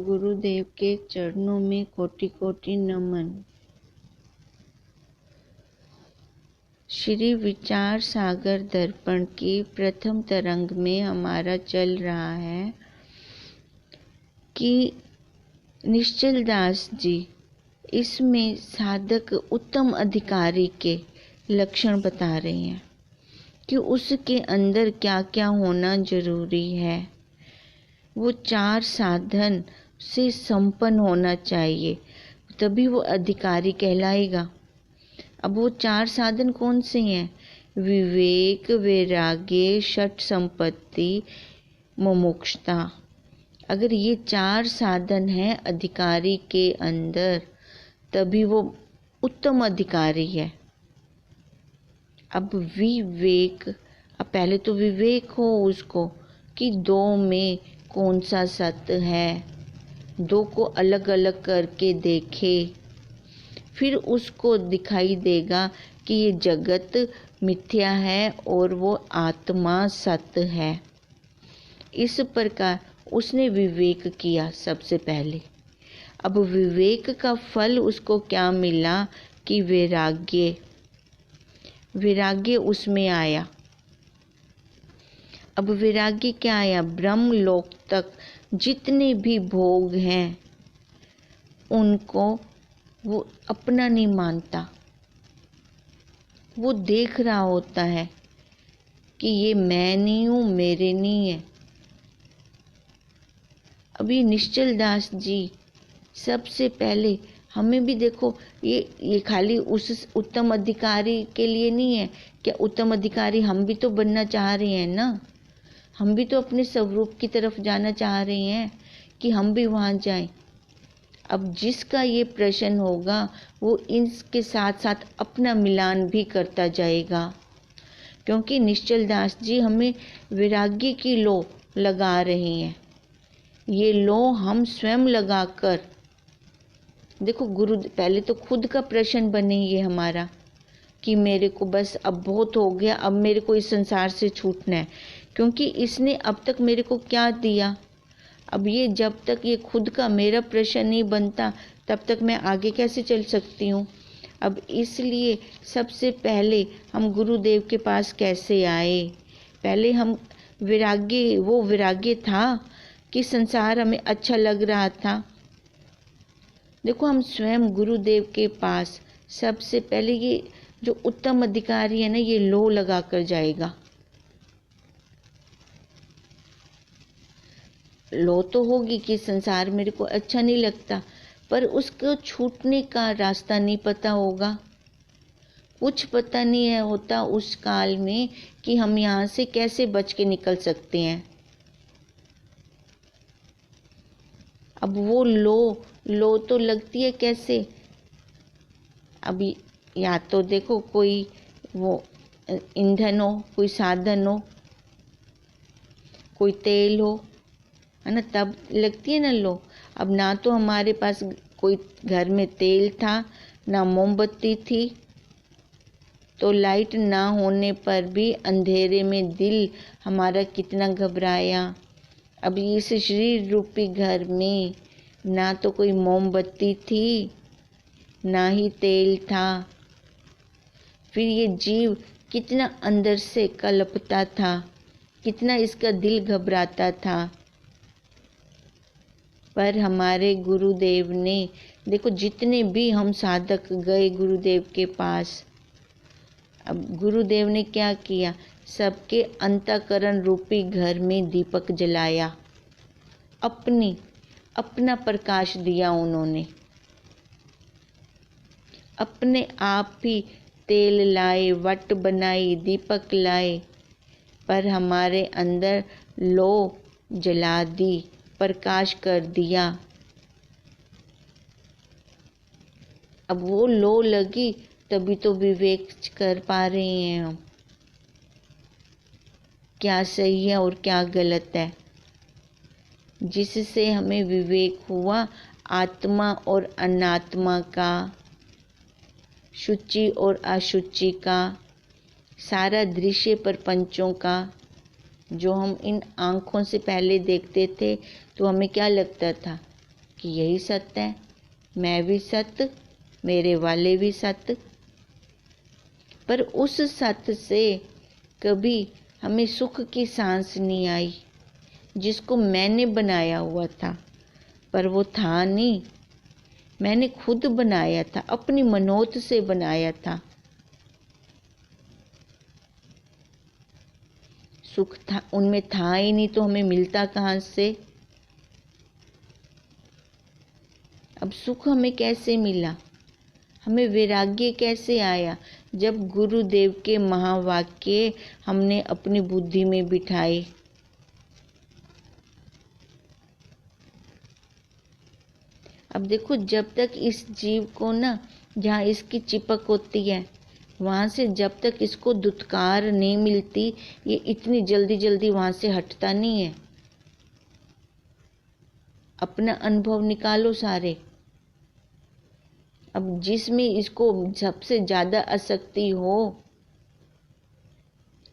गुरुदेव के चरणों में कोटि कोटि नमन। श्री विचार सागर दर्पण की प्रथम तरंग में हमारा चल रहा है कि निश्चल दास जी इसमें साधक उत्तम अधिकारी के लक्षण बता रहे हैं कि उसके अंदर क्या क्या होना जरूरी है। वो 4 साधन से संपन्न होना चाहिए, तभी वो अधिकारी कहलाएगा। अब वो 4 साधन कौन से हैं? विवेक, वैराग्य, षट संपत्ति, मुमुक्षुता। अगर ये 4 साधन हैं अधिकारी के अंदर, तभी वो उत्तम अधिकारी है। अब विवेक, अब पहले तो विवेक हो उसको कि 2 में कौन सा सत्य है, 2 को अलग अलग करके देखे, फिर उसको दिखाई देगा कि ये जगत मिथ्या है और वो आत्मा सत्य है। इस प्रकार उसने विवेक किया सबसे पहले। अब विवेक का फल उसको क्या मिला कि वैराग्य, वैराग्य उसमें आया। अब वैराग्य क्या आया? ब्रह्म लोक तक जितने भी भोग हैं उनको वो अपना नहीं मानता। वो देख रहा होता है कि ये मैं नहीं हूँ, मेरे नहीं है। अभी निश्चल दास जी सबसे पहले हमें भी देखो, ये खाली उस उत्तम अधिकारी के लिए नहीं है। क्या उत्तम अधिकारी हम भी तो बनना चाह रहे हैं ना? हम भी तो अपने स्वरूप की तरफ जाना चाह रहे हैं कि हम भी वहाँ जाएं। अब जिसका ये प्रश्न होगा वो इनके साथ साथ अपना मिलान भी करता जाएगा, क्योंकि निश्चल दास जी हमें वैराग्य की लो लगा रहे हैं। ये लो हम स्वयं लगाकर देखो, गुरु पहले तो खुद का प्रश्न बने ये हमारा कि मेरे को बस अब बहुत हो गया, अब मेरे को इस संसार से छूटना है, क्योंकि इसने अब तक मेरे को क्या दिया। अब ये जब तक ये खुद का मेरा प्रश्न नहीं बनता तब तक मैं आगे कैसे चल सकती हूँ। अब इसलिए सबसे पहले हम गुरुदेव के पास कैसे आए? पहले हम वैराग्य, वो वैराग्य था कि संसार हमें अच्छा लग रहा था। देखो, हम स्वयं गुरुदेव के पास सबसे पहले ये जो उत्तम अधिकारी है ना, ये लो लगा कर जाएगा। लो तो होगी कि संसार मेरे को अच्छा नहीं लगता, पर उसको छूटने का रास्ता नहीं पता होगा। कुछ पता नहीं है होता उस काल में कि हम यहाँ से कैसे बच के निकल सकते हैं। अब वो लो तो लगती है कैसे? अभी या तो देखो कोई वो ईंधन हो, कोई साधन हो, कोई तेल हो, है ना, तब लगती है ना लो। अब ना तो हमारे पास कोई घर में तेल था, ना मोमबत्ती थी, तो लाइट ना होने पर भी अंधेरे में दिल हमारा कितना घबराया। अब इस शरीर रूपी घर में ना तो कोई मोमबत्ती थी, ना ही तेल था। फिर ये जीव कितना अंदर से कलपता था, कितना इसका दिल घबराता था। पर हमारे गुरुदेव ने देखो, जितने भी हम साधक गए गुरुदेव के पास, अब गुरुदेव ने क्या किया? सबके अंतःकरण रूपी घर में दीपक जलाया, अपना प्रकाश दिया उन्होंने। अपने आप ही तेल लाए, वट बनाई, दीपक लाए, पर हमारे अंदर लो जला दी, प्रकाश कर दिया। अब वो लो लगी तभी तो विवेक कर पा रहे हैं हम, क्या सही है और क्या गलत है। जिससे हमें विवेक हुआ आत्मा और अनात्मा का, शुचि और अशुचि का, सारा दृश्य प्रपंचों का। जो हम इन आँखों से पहले देखते थे तो हमें क्या लगता था कि यही सत्य है, मैं भी सत्य, मेरे वाले भी सत्य। पर उस सत्य से कभी हमें सुख की सांस नहीं आई, जिसको मैंने बनाया हुआ था। पर वो था नहीं, मैंने खुद बनाया था, अपनी मनोत से बनाया था। सुख था उनमें, था ही नहीं तो हमें मिलता कहाँ से। अब सुख हमें कैसे मिला, हमें वैराग्य कैसे आया? जब गुरुदेव के महावाक्य हमने अपनी बुद्धि में बिठाए। अब देखो, जब तक इस जीव को ना, जहाँ इसकी चिपक होती है, वहाँ से जब तक इसको दुत्कार नहीं मिलती, ये इतनी जल्दी जल्दी वहाँ से हटता नहीं है। अपना अनुभव निकालो सारे। अब जिसमें इसको सबसे ज़्यादा आसक्ति हो,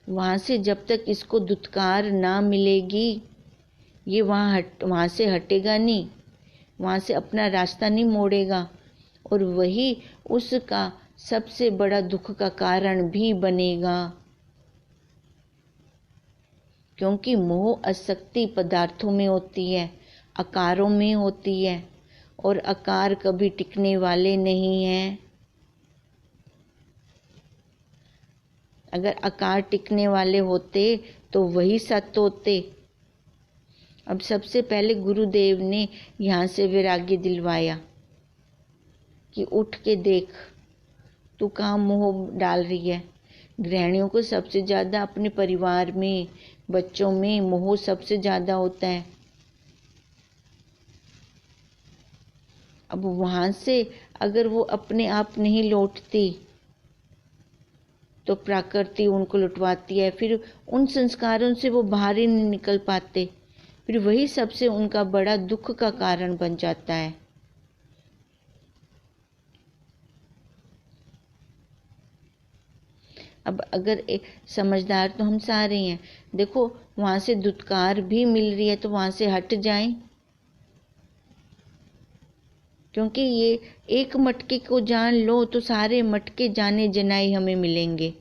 वहाँ से जब तक इसको दुत्कार ना मिलेगी, ये वहाँ से हटेगा नहीं, वहाँ से अपना रास्ता नहीं मोड़ेगा, और वही उसका सबसे बड़ा दुख का कारण भी बनेगा। क्योंकि मोह आसक्ति पदार्थों में होती है, आकारों में होती है, और आकार कभी टिकने वाले नहीं हैं। अगर आकार टिकने वाले होते तो वही सत्य होते। अब सबसे पहले गुरुदेव ने यहाँ से वैराग्य दिलवाया कि उठ के देख, तू कहाँ मोह डाल रही है। गृहिणियों को सबसे ज़्यादा अपने परिवार में, बच्चों में मोह सबसे ज़्यादा होता है। अब वहाँ से अगर वो अपने आप नहीं लौटती तो प्रकृति उनको लुटवाती है। फिर उन संस्कारों से वो बाहर ही नहीं निकल पाते, फिर वही सबसे उनका बड़ा दुख का कारण बन जाता है। अब अगर एक समझदार तो हम सारे हैं। देखो, वहाँ से दुत्कार भी मिल रही है तो वहाँ से हट जाएं, क्योंकि ये एक मटके को जान लो तो सारे मटके जाने जनाई हमें मिलेंगे।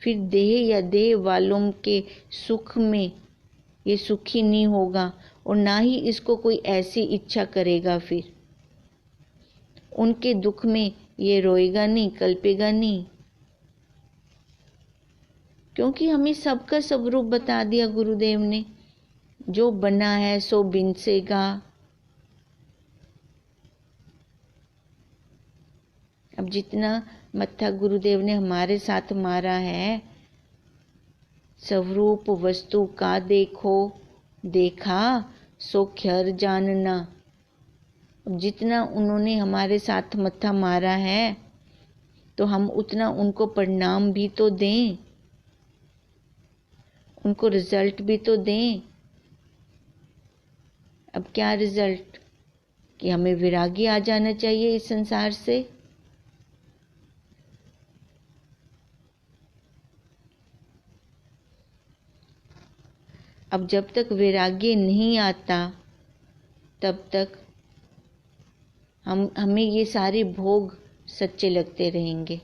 फिर देह या देह वालों के सुख में ये सुखी नहीं होगा, और ना ही इसको कोई ऐसी इच्छा करेगा। फिर उनके दुख में ये रोएगा नहीं, कल्पेगा नहीं, क्योंकि हमें सबका सब रूप बता दिया गुरुदेव ने। जो बना है सो बिनसेगा। अब जितना मत्था गुरुदेव ने हमारे साथ मारा है, स्वरूप वस्तु का देखो, देखा सो ख्यर जानना। अब जितना उन्होंने हमारे साथ मत्था मारा है, तो हम उतना उनको प्रणाम भी तो दें, उनको रिजल्ट भी तो दें। अब क्या रिजल्ट? कि हमें विरागी आ जाना चाहिए इस संसार से। अब जब तक वैराग्य नहीं आता, तब तक हमें ये सारे भोग सच्चे लगते रहेंगे।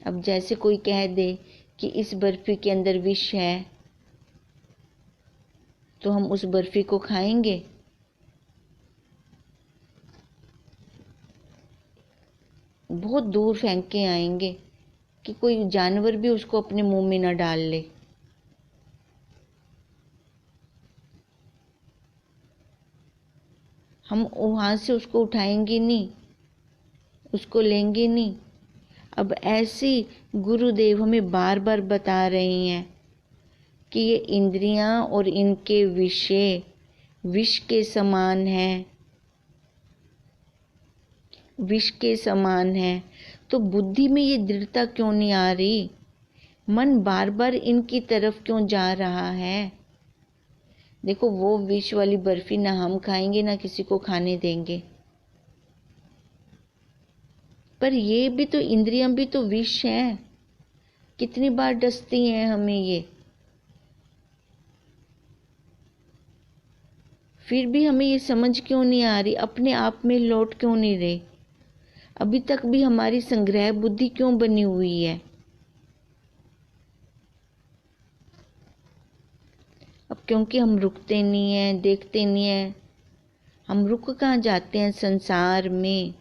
अब जैसे कोई कह दे कि इस बर्फी के अंदर विष है, तो हम उस बर्फी को खाएंगे? बहुत दूर फेंक के आएंगे कि कोई जानवर भी उसको अपने मुंह में ना डाल ले। हम वहाँ से उसको उठाएंगे नहीं, उसको लेंगे नहीं। अब ऐसी गुरुदेव हमें बार बार बता रहे हैं कि ये इंद्रियां और इनके विषय विष के समान है, विष के समान है। तो बुद्धि में ये दृढ़ता क्यों नहीं आ रही? मन बार बार इनकी तरफ क्यों जा रहा है? देखो, वो विष वाली बर्फी ना हम खाएंगे, ना किसी को खाने देंगे, पर ये भी तो, इंद्रियां भी तो विष हैं। कितनी बार डसती हैं हमें ये। फिर भी हमें ये समझ क्यों नहीं आ रही, अपने आप में लौट क्यों नहीं रहे, अभी तक भी हमारी संग्रह बुद्धि क्यों बनी हुई है। अब क्योंकि हम रुकते नहीं हैं, देखते नहीं हैं, हम रुक कहाँ जाते हैं संसार में।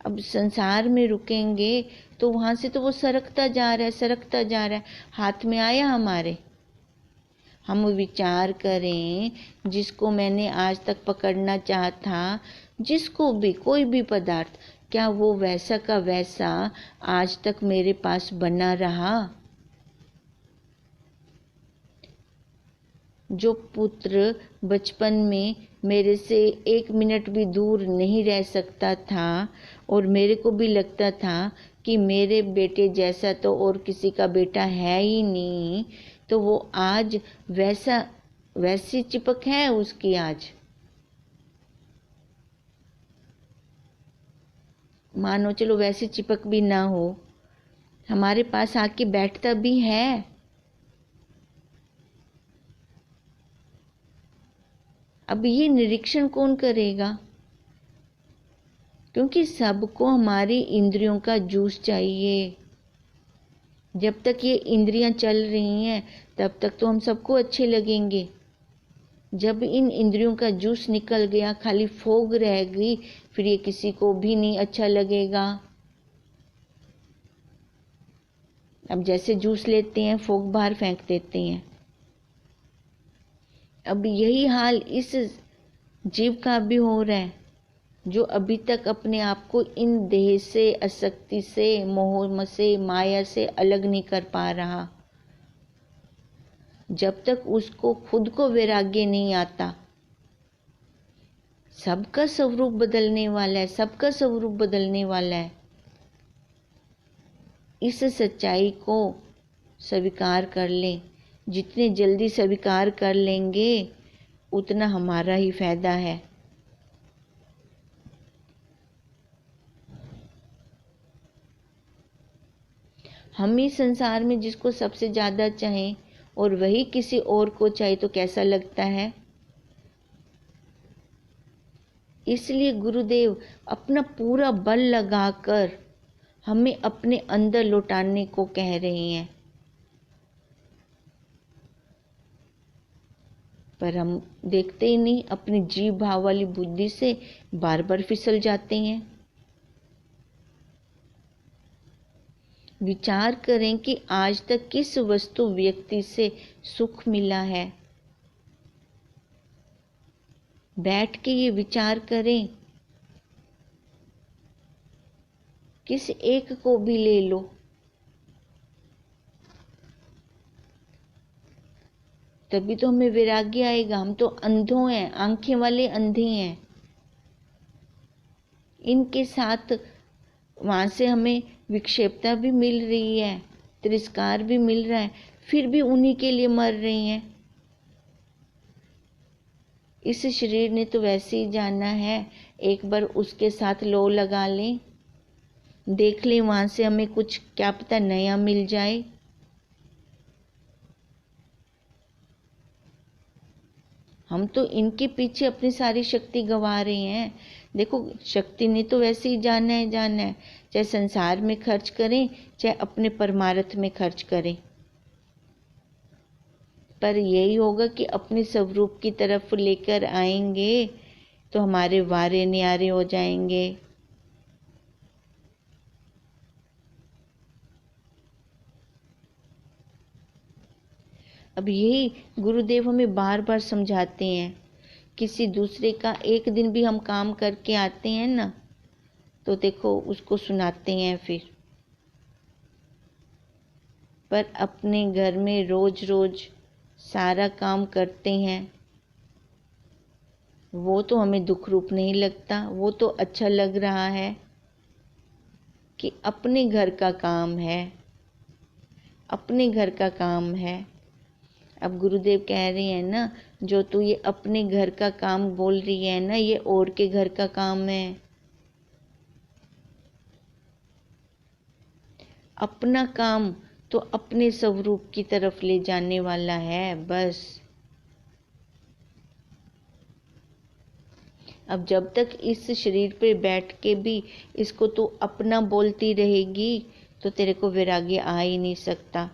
अब संसार में रुकेंगे तो वहां से तो वो सरकता जा रहा है, सरकता जा रहा है, हाथ में आया हमारे। हम विचार करें, जिसको मैंने आज तक पकड़ना चाहा था, जिसको भी, कोई भी पदार्थ, क्या वो वैसा का वैसा आज तक मेरे पास बना रहा। जो पुत्र बचपन में मेरे से 1 मिनट भी दूर नहीं रह सकता था और मेरे को भी लगता था कि मेरे बेटे जैसा तो और किसी का बेटा है ही नहीं, तो वो आज वैसी चिपक है उसकी आज। मानो चलो वैसी चिपक भी ना हो, हमारे पास आके बैठता भी है। अब ये निरीक्षण कौन करेगा, क्योंकि सबको हमारी इंद्रियों का जूस चाहिए। जब तक ये इंद्रियां चल रही हैं तब तक तो हम सबको अच्छे लगेंगे। जब इन इंद्रियों का जूस निकल गया, खाली फोग रह गई, फिर ये किसी को भी नहीं अच्छा लगेगा। अब जैसे जूस लेते हैं, फोग बाहर फेंक देते हैं। अब यही हाल इस जीव का भी हो रहा है, जो अभी तक अपने आप को इन देह से, आसक्ति से, मोह से, माया से अलग नहीं कर पा रहा। जब तक उसको खुद को वैराग्य नहीं आता, सबका स्वरूप बदलने वाला है, सबका स्वरूप बदलने वाला है। इस सच्चाई को स्वीकार कर लें। जितने जल्दी स्वीकार कर लेंगे उतना हमारा ही फायदा है। हम ही संसार में जिसको सबसे ज्यादा चाहें और वही किसी और को चाहे तो कैसा लगता है। इसलिए गुरुदेव अपना पूरा बल लगाकर हमें अपने अंदर लौटाने को कह रहे हैं, पर हम देखते ही नहीं, अपनी जीव भाव वाली बुद्धि से बार बार फिसल जाते हैं। विचार करें कि आज तक किस वस्तु व्यक्ति से सुख मिला है। बैठ के ये विचार करें, किस एक को भी ले लो, तभी तो हमें वैराग्य आएगा। हम तो अंधों हैं, आंखें वाले अंधे हैं। इनके साथ वहां से हमें विक्षेपता भी मिल रही है, तिरस्कार भी मिल रहा है, फिर भी उन्हीं के लिए मर रही हैं। इस शरीर ने तो वैसे ही जाना है, एक बार उसके साथ लो लगा लें, देख लें वहां से हमें कुछ क्या पता नया मिल जाए। हम तो इनके पीछे अपनी सारी शक्ति गंवा रहे हैं। देखो, शक्ति ने तो वैसे ही जाना है, जाना है, चाहे संसार में खर्च करें चाहे अपने परमार्थ में खर्च करें, पर यही होगा कि अपने स्वरूप की तरफ लेकर आएंगे तो हमारे वारे न्यारे हो जाएंगे। अब यही गुरुदेव हमें बार बार समझाते हैं। किसी दूसरे का एक दिन भी हम काम करके आते हैं ना, तो देखो उसको सुनाते हैं फिर, पर अपने घर में रोज रोज सारा काम करते हैं, वो तो हमें दुख रूप नहीं लगता। वो तो अच्छा लग रहा है कि अपने घर का काम है, अपने घर का काम है। अब गुरुदेव कह रहे हैं ना, जो तू ये अपने घर का काम बोल रही है ना, ये और के घर का काम है। अपना काम तो अपने स्वरूप की तरफ ले जाने वाला है, बस। अब जब तक इस शरीर पे बैठ के भी इसको तू अपना बोलती रहेगी तो तेरे को वैराग्य आ ही नहीं सकता।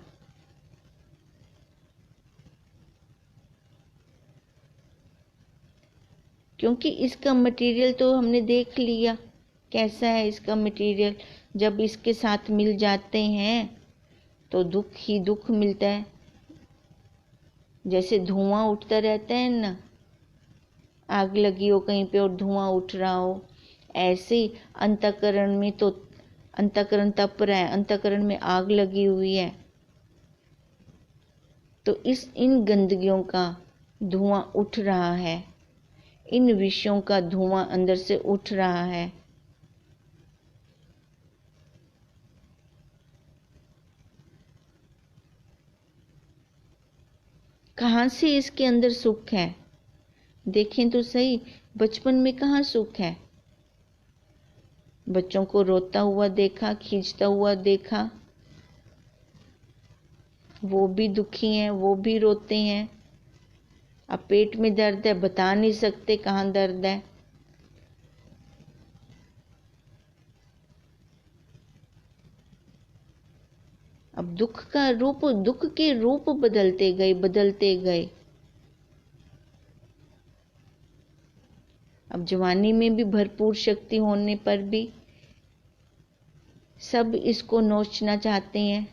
क्योंकि इसका मटेरियल तो हमने देख लिया कैसा है इसका मटेरियल। जब इसके साथ मिल जाते हैं तो दुख ही दुख मिलता है। जैसे धुआं उठता रहता है ना, आग लगी हो कहीं पे और धुआं उठ रहा हो, ऐसे ही अंतःकरण में तो अंतःकरण तप रहा है, अंतःकरण में आग लगी हुई है। तो इन गंदगियों का धुआं उठ रहा है, इन विषयों का धुआं अंदर से उठ रहा है। कहाँ से इसके अंदर सुख है? देखें तो सही, बचपन में कहाँ सुख है? बच्चों को रोता हुआ देखा, खींचता हुआ देखा, वो भी दुखी हैं, वो भी रोते हैं। अब पेट में दर्द है, बता नहीं सकते कहाँ दर्द है। अब दुख का रूप, दुख के रूप बदलते गए बदलते गए। अब जवानी में भी भरपूर शक्ति होने पर भी सब इसको नोचना चाहते हैं,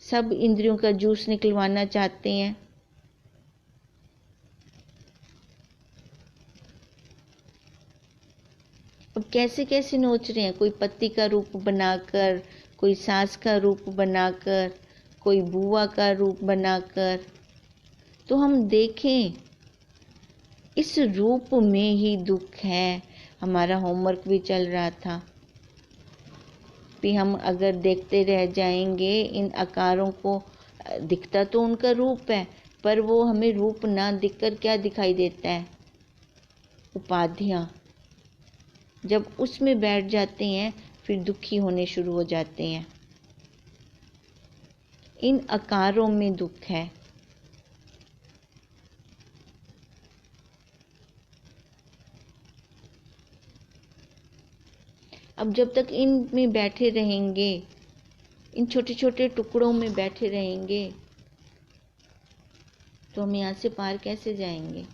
सब इंद्रियों का जूस निकलवाना चाहते हैं। अब कैसे कैसे नोच रहे हैं, कोई पति का रूप बनाकर, कोई सास का रूप बनाकर, कोई बुआ का रूप बनाकर। तो हम देखें इस रूप में ही दुख है। हमारा होमवर्क भी चल रहा था भी हम अगर देखते रह जाएंगे इन आकारों को, दिखता तो उनका रूप है पर वो हमें रूप ना दिखकर क्या दिखाई देता है? उपाधियां। जब उसमें बैठ जाते हैं फिर दुखी होने शुरू हो जाते हैं। इन आकारों में दुख है। अब जब तक इन में बैठे रहेंगे, इन छोटे छोटे टुकड़ों में बैठे रहेंगे तो हम यहाँ से पार कैसे जाएंगे?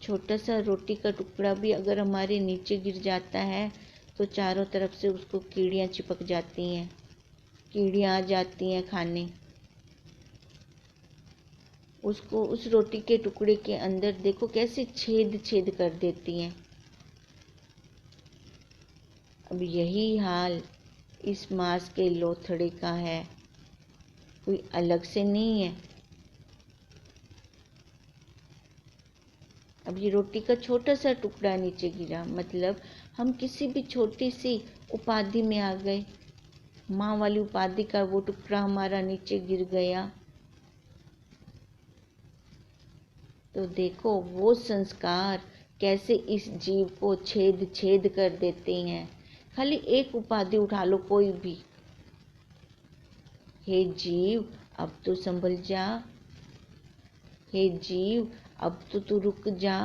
छोटा सा रोटी का टुकड़ा भी अगर हमारे नीचे गिर जाता है तो चारों तरफ से उसको कीड़ियाँ चिपक जाती हैं, कीड़ियाँ आ जाती हैं खाने उसको। उस रोटी के टुकड़े के अंदर देखो कैसे छेद छेद कर देती हैं। अब यही हाल इस मांस के लोथड़े का है, कोई अलग से नहीं है। अब ये रोटी का छोटा सा टुकड़ा नीचे गिरा, मतलब हम किसी भी छोटी सी उपाधि में आ गए। माँ वाली उपाधि का वो टुकड़ा हमारा नीचे गिर गया तो देखो वो संस्कार कैसे इस जीव को छेद छेद कर देते हैं। खाली एक उपाधि उठा लो कोई भी, हे जीव अब तो संभल जा, हे जीव अब तो तू रुक जा।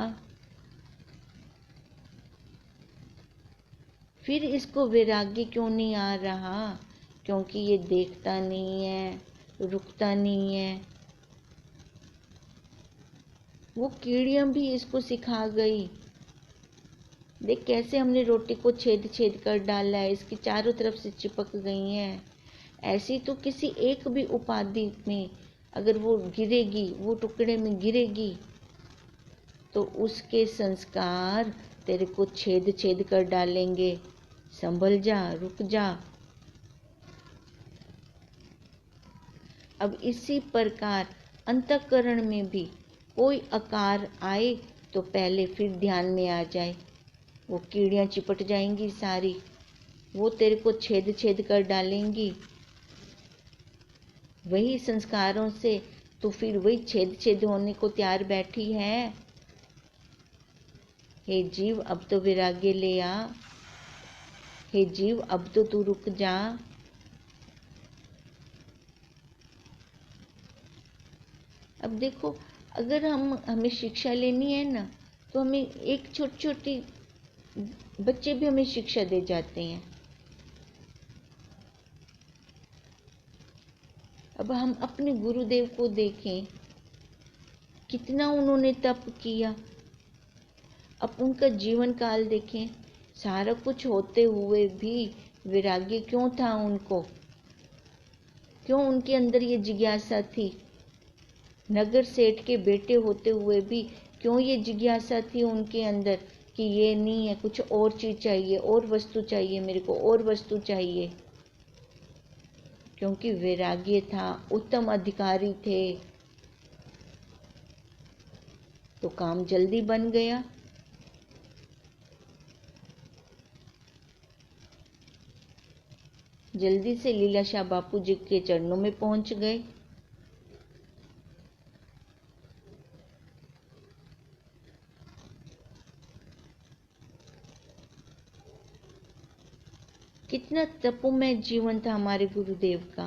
फिर इसको वैराग्य क्यों नहीं आ रहा? क्योंकि ये देखता नहीं है, रुकता नहीं है। वो कीड़ियां भी इसको सिखा गई। देख कैसे हमने रोटी को छेद छेद कर डाला है, इसकी चारों तरफ से चिपक गई हैं। ऐसी तो किसी एक भी उपाधि में अगर वो गिरेगी, वो टुकड़े में गिरेगी तो उसके संस्कार तेरे को छेद छेद कर डालेंगे। संभल जा, रुक जा। अब इसी प्रकार अंतःकरण में भी कोई आकार आए तो पहले फिर ध्यान में आ जाए, वो कीड़ियाँ चिपट जाएंगी सारी, वो तेरे को छेद छेद कर डालेंगी। वही संस्कारों से तो फिर वही छेद छेद होने को तैयार बैठी है। हे जीव अब तो वैराग्य ले आ, हे जीव अब तो तू रुक जा। अब देखो अगर हमें शिक्षा लेनी है ना तो हमें एक छोटी छोटी बच्चे भी हमें शिक्षा दे जाते हैं। अब हम अपने गुरुदेव को देखें, कितना उन्होंने तप किया। अब उनका जीवन काल देखें, सारा कुछ होते हुए भी वैराग्य क्यों था उनको? क्यों उनके अंदर ये जिज्ञासा थी? नगर सेठ के बेटे होते हुए भी क्यों ये जिज्ञासा थी उनके अंदर कि ये नहीं है, कुछ और चीज चाहिए, और वस्तु चाहिए, मेरे को और वस्तु चाहिए? क्योंकि वैराग्य था, उत्तम अधिकारी थे, तो काम जल्दी बन गया। जल्दी से लीलाशाह बापू जी के चरणों में पहुंच गए। कितना तपोमय जीवन था हमारे गुरुदेव का।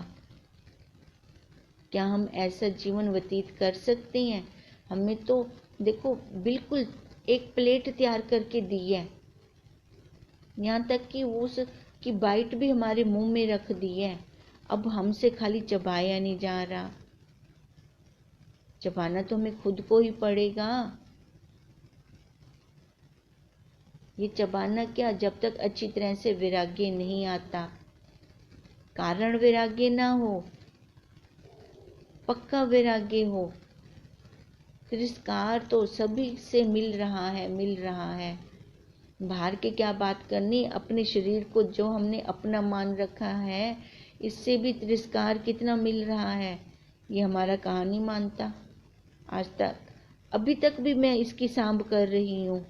क्या हम ऐसा जीवन व्यतीत कर सकते हैं? हमें तो देखो बिल्कुल एक प्लेट तैयार करके दी है, यहाँ तक कि उस की बाइट भी हमारे मुंह में रख दी है। अब हमसे खाली चबाया नहीं जा रहा, चबाना तो हमें खुद को ही पड़ेगा। ये चबाना क्या, जब तक अच्छी तरह से वैराग्य नहीं आता, कारण वैराग्य ना हो, पक्का वैराग्य हो। तिरस्कार तो सभी से मिल रहा है, मिल रहा है। बाहर के क्या बात करनी, अपने शरीर को जो हमने अपना मान रखा है, इससे भी तिरस्कार कितना मिल रहा है। ये हमारा कहानी मानता आज तक, अभी तक भी मैं इसकी सांभ कर रही हूँ,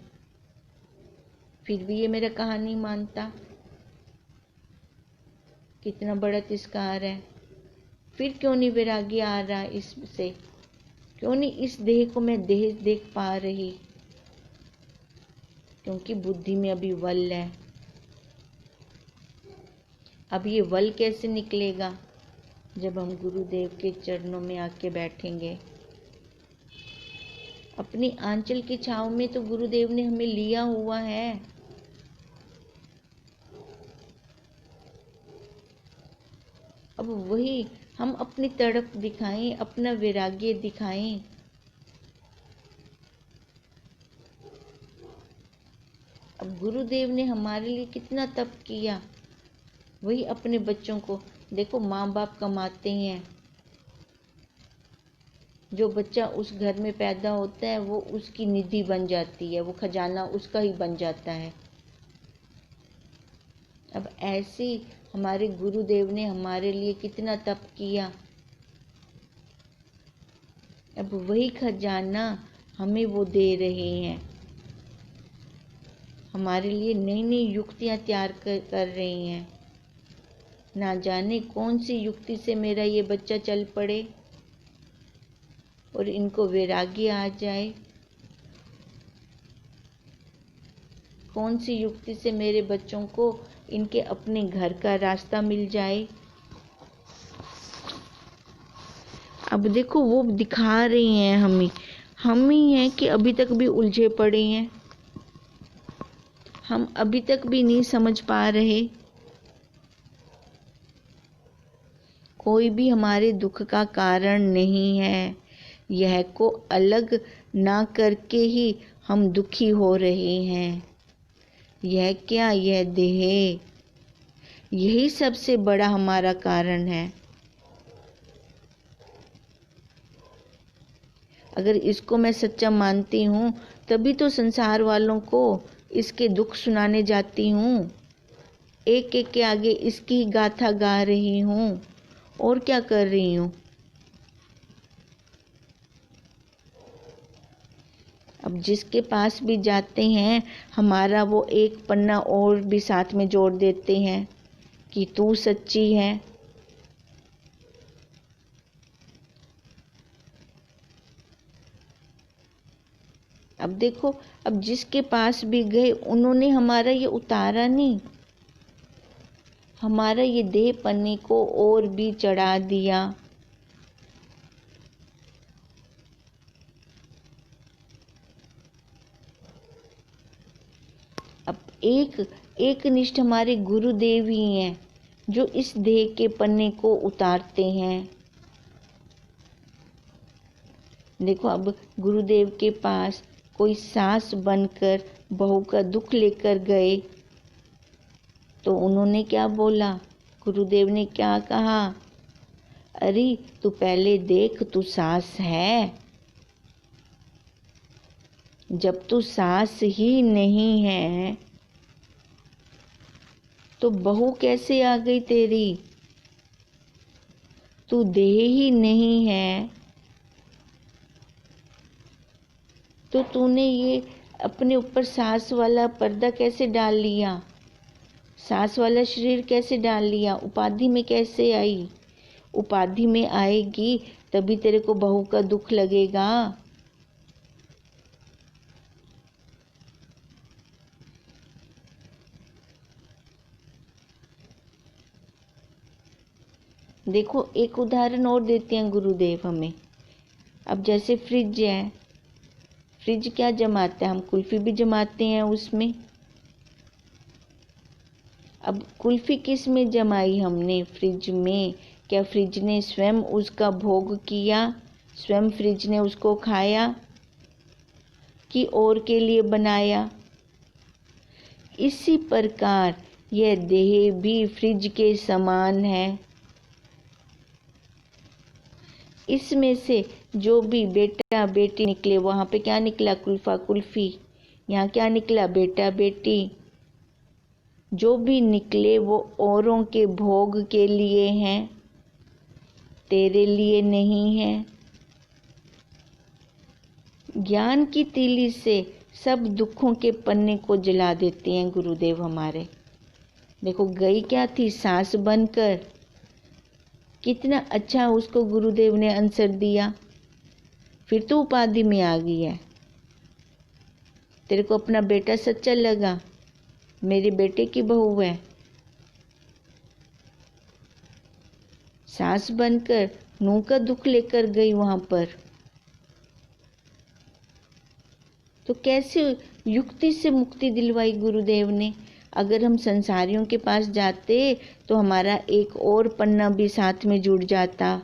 फिर भी ये मेरा कहानी मानता। कितना बड़ा तिरस्कार है। फिर क्यों नहीं वैराग्य आ रहा इससे? क्यों नहीं इस देह को मैं देह देख पा रही? क्योंकि बुद्धि में अभी वल है। अब ये वल कैसे निकलेगा? जब हम गुरुदेव के चरणों में आके बैठेंगे। अपनी आंचल की छांव में तो गुरुदेव ने हमें लिया हुआ है। अब वही हम अपनी तड़प दिखाएं, अपना वैराग्य दिखाएं। अब गुरुदेव ने हमारे लिए कितना तप किया। वही अपने बच्चों को देखो, माँ बाप कमाते हैं, जो बच्चा उस घर में पैदा होता है वो उसकी निधि बन जाती है, वो खजाना उसका ही बन जाता है। अब ऐसे हमारे गुरुदेव ने हमारे लिए कितना तप किया। अब वही खजाना हमें वो दे रहे हैं, हमारे लिए नई नई युक्तियां तैयार कर रहे हैं। ना जाने कौन सी युक्ति से मेरा ये बच्चा चल पड़े और इनको वैराग्य आ जाए। कौन सी युक्ति से मेरे बच्चों को इनके अपने घर का रास्ता मिल जाए। अब देखो वो दिखा रहे हैं हमें, हम ही हैं कि अभी तक भी उलझे पड़े हैं। हम अभी तक भी नहीं समझ पा रहे। कोई भी हमारे दुख का कारण नहीं है। यह को अलग ना करके ही हम दुखी हो रहे हैं। यह क्या, यह देह, यही सबसे बड़ा हमारा कारण है। अगर इसको मैं सच्चा मानती हूँ तभी तो संसार वालों को इसके दुख सुनाने जाती हूँ, एक एक के आगे इसकी गाथा गा रही हूँ। और क्या कर रही हूँ? अब जिसके पास भी जाते हैं हमारा वो एक पन्ना और भी साथ में जोड़ देते हैं कि तू सच्ची है। अब देखो, अब जिसके पास भी गए उन्होंने हमारा ये उतारा नहीं, हमारा ये देह पन्ने को और भी चढ़ा दिया। अब एक निष्ठ हमारे गुरुदेव ही हैं जो इस देह के पन्ने को उतारते हैं। देखो, अब गुरुदेव के पास कोई सास बनकर बहू का दुख लेकर गए तो उन्होंने क्या बोला? गुरुदेव ने क्या कहा? अरे तू पहले देख, तू सास है। जब तू सास ही नहीं है तो बहू कैसे आ गई तेरी? तू देह ही नहीं है तो तूने ये अपने ऊपर सास वाला पर्दा कैसे डाल लिया? सास वाला शरीर कैसे डाल लिया? उपाधि में कैसे आई? उपाधि में आएगी तभी तेरे को बहू का दुख लगेगा। देखो, एक उदाहरण और देते हैं गुरुदेव हमें। अब जैसे फ्रिज है, फ्रिज क्या जमाता है? हम कुल्फी भी जमाते हैं उसमें। अब कुल्फी किस में जमाई हमने? फ्रिज में। क्या फ्रिज ने स्वयं उसका भोग किया? स्वयं फ्रिज ने उसको खाया कि और के लिए बनाया? इसी प्रकार यह देह भी फ्रिज के समान है। इसमें से जो भी बेटा बेटी निकले, वहाँ पे क्या निकला? कुल्फा कुल्फी। यहाँ क्या निकला? बेटा बेटी। जो भी निकले वो औरों के भोग के लिए हैं, तेरे लिए नहीं है। ज्ञान की तीली से सब दुखों के पन्ने को जला देते हैं गुरुदेव हमारे। देखो, गई क्या थी? सास बनकर। कितना अच्छा उसको गुरुदेव ने आंसर दिया। फिर तो उपाधि में आ गई है। तेरे को अपना बेटा सच्चा लगा, मेरे बेटे की बहू है। सास बनकर नूह का दुख लेकर गई वहां पर। तो कैसे युक्ति से मुक्ति दिलवाई गुरुदेव ने? अगर हम संसारियों के पास जाते तो हमारा एक और पन्ना भी साथ में जुड़ जाता।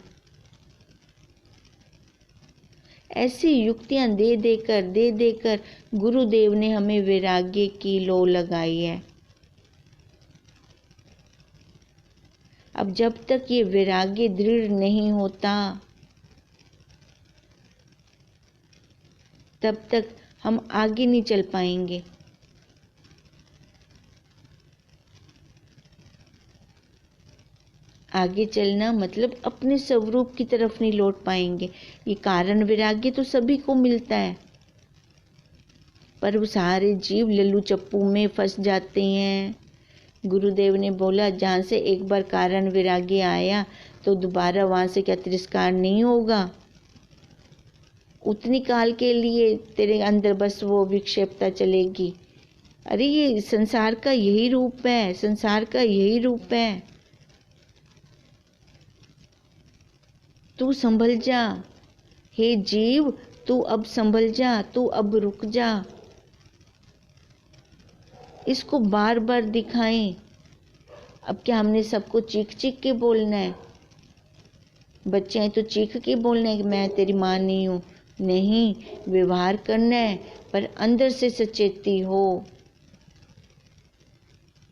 ऐसी युक्तियां दे देकर गुरुदेव ने हमें वैराग्य की लो लगाई है। अब जब तक ये वैराग्य दृढ़ नहीं होता तब तक हम आगे नहीं चल पाएंगे। आगे चलना मतलब अपने स्वरूप की तरफ नहीं लौट पाएंगे। ये कारण वैराग्य तो सभी को मिलता है, पर वो सारे जीव लल्लू चप्पू में फंस जाते हैं। गुरुदेव ने बोला, जहाँ से एक बार कारण वैराग्य आया तो दोबारा वहाँ से क्या तिरस्कार नहीं होगा? उतनी काल के लिए तेरे अंदर बस वो विक्षेपता चलेगी। अरे ये संसार का यही रूप है, संसार का यही रूप है। तू संभल जा, हे जीव, तू अब संभल जा, तू अब रुक जा। इसको बार बार दिखाएं। अब क्या हमने सबको चीख चीख के बोलना है? बच्चे हैं तो चीख के बोलना है कि मैं तेरी माँ नहीं हूँ? नहीं, व्यवहार करना है, पर अंदर से सचेती हो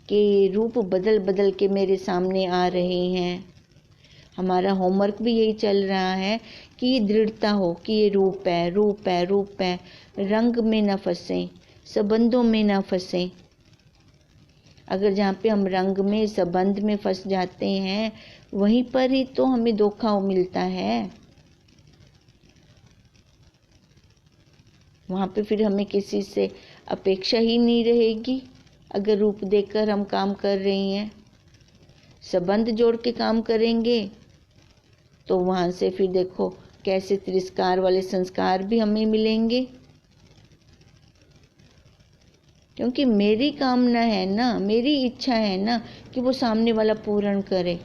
कि ये रूप बदल बदल के मेरे सामने आ रहे हैं। हमारा होमवर्क भी यही चल रहा है कि ये दृढ़ता हो कि ये रूप है, रूप है, रूप है। रंग में न फंसें, संबंधों में न फंसें। अगर जहाँ पे हम रंग में, संबंध में फंस जाते हैं, वहीं पर ही तो हमें धोखा मिलता है। वहाँ पे फिर हमें किसी से अपेक्षा ही नहीं रहेगी। अगर रूप देखकर हम काम कर रही हैं, संबंध जोड़ के काम करेंगे तो वहाँ से फिर देखो कैसे तिरस्कार वाले संस्कार भी हमें मिलेंगे। क्योंकि मेरी कामना है ना, मेरी इच्छा है ना कि वो सामने वाला पूर्ण करे।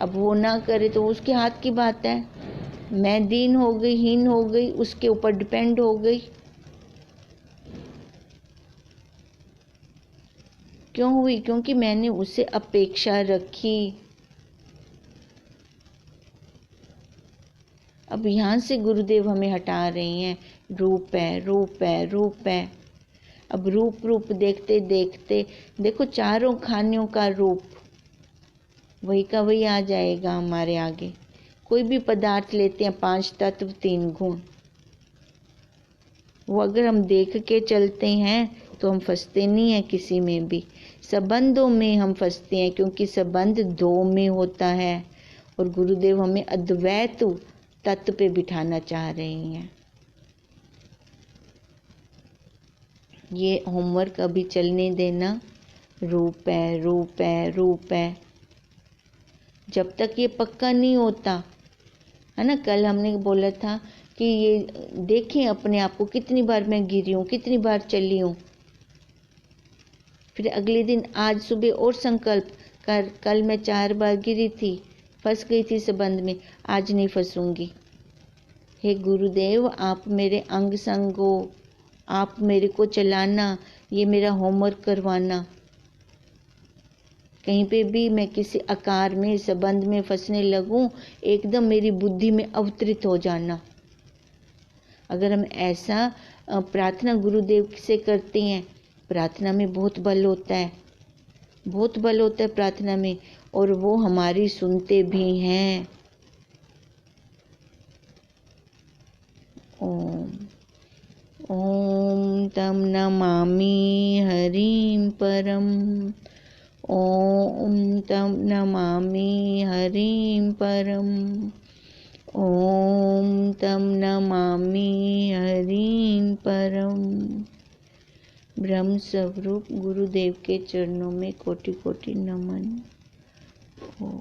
अब वो ना करे तो उसके हाथ की बात है। मैं दीन हो गई, हीन हो गई, उसके ऊपर डिपेंड हो गई। क्यों हुई? क्योंकि मैंने उससे अपेक्षा रखी। अब यहाँ से गुरुदेव हमें हटा रहे हैं, रूप है, रूप है, रूप है। अब रूप रूप देखते देखते देखो चारों खानियों का रूप वही का वही आ जाएगा हमारे आगे। कोई भी पदार्थ लेते हैं, 5 तत्व 3 गुण, वो अगर हम देख के चलते हैं तो हम फंसते नहीं हैं किसी में भी। संबंधों में हम फंसते हैं क्योंकि संबंध 2 में होता है और गुरुदेव हमें अद्वैत तत्व पे बिठाना चाह रहे हैं। ये होमवर्क अभी चलने देना। रूप है, रूप है, रूप है। जब तक ये पक्का नहीं होता है ना, कल हमने बोला था कि ये देखें अपने आप को, कितनी बार मैं गिरी हूँ, कितनी बार चली हूँ। फिर अगले दिन आज सुबह और संकल्प कर, कल मैं 4 बार गिरी थी, फंस गई थी संबंध में, आज नहीं फंसूंगी। हे गुरुदेव, आप मेरे अंग संग हो, आप मेरे को चलाना, ये मेरा होमवर्क करवाना। कहीं पे भी मैं किसी आकार में संबंध में फंसने लगूं, एकदम मेरी बुद्धि में अवतरित हो जाना। अगर हम ऐसा प्रार्थना गुरुदेव से करते हैं, प्रार्थना में बहुत बल होता है, बहुत बल होता है प्रार्थना में, और वो हमारी सुनते भी हैं। ओम ओम तम नमामि हरिं परम। ओम तम नमामि हरिं परम। ओम तम नमामि हरिं परम। ब्रह्म स्वरूप गुरुदेव के चरणों में कोटि कोटि नमन हो।